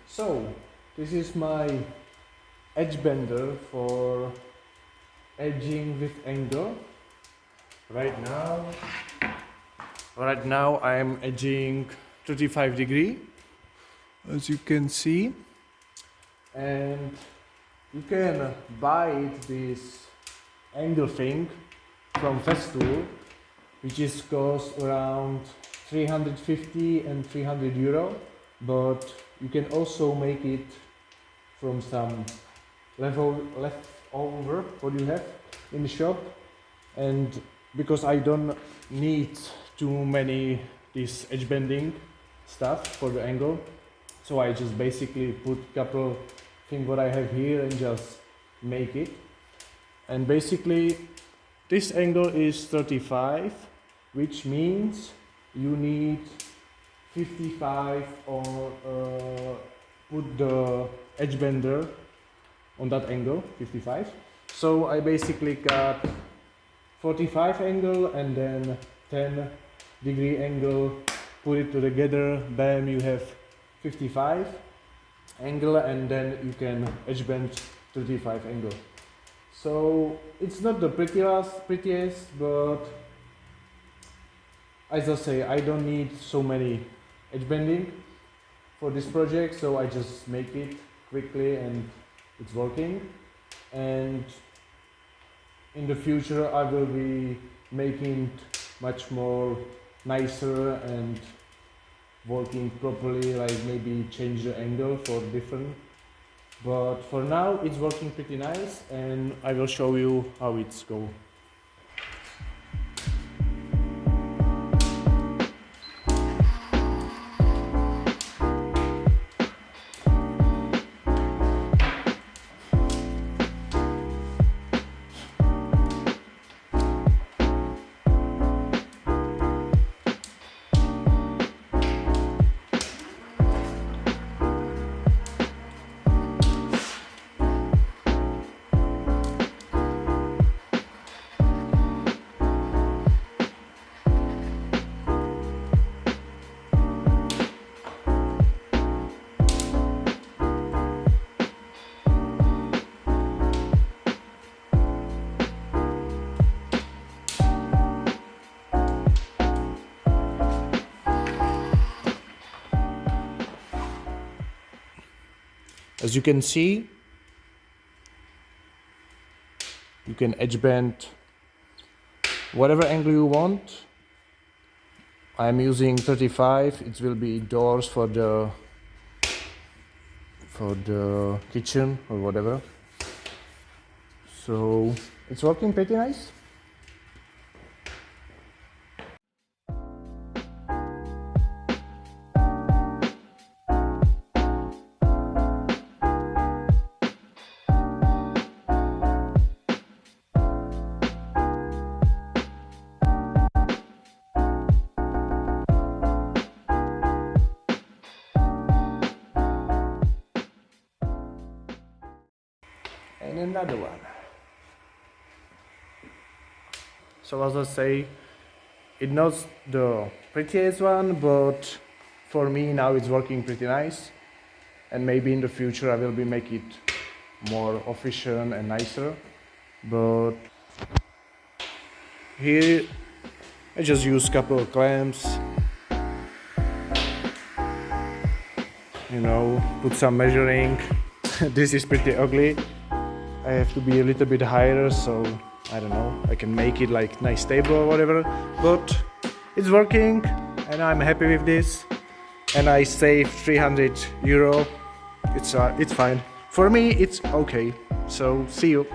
So, this is my edge bender for edging with angle. Right now I am edging 35 degree, as you can see, and you can buy this angle thing from Festool, which is cost around 350 and 300 euro, but you can also make it from some leftover what you have in the shop. And because I don't need too many this edge bending stuff for the angle, so I just basically put couple things what I have here and just make it. And basically this angle is 35, which means you need 55 or put the edge bender on that angle, 55. So I basically got 45 angle and then 10 degree angle, put it together, bam, you have 55 angle, and then you can edge bend 35 angle. So it's not the prettiest, but as I say, I don't need so many edge bending for this project, so I just make it quickly and it's working. And in the future I will be making much more nicer and working properly, like maybe change the angle for different, but for now it's working pretty nice, and I will show you how it's go. As you can see, you can edge bend whatever angle you want. I'm using 35. It will be doors for the kitchen or whatever. So it's working pretty nice. And another one. So as I say, it's not the prettiest one, but for me now it's working pretty nice, and maybe in the future I will be make it more efficient and nicer. But here I just use couple of clamps, put some measuring. This is pretty ugly. I have to be a little bit higher, so I don't know, I can make it like nice table or whatever, but it's working and I'm happy with this, and I saved 300 euro. It's fine. For me it's okay. So see you.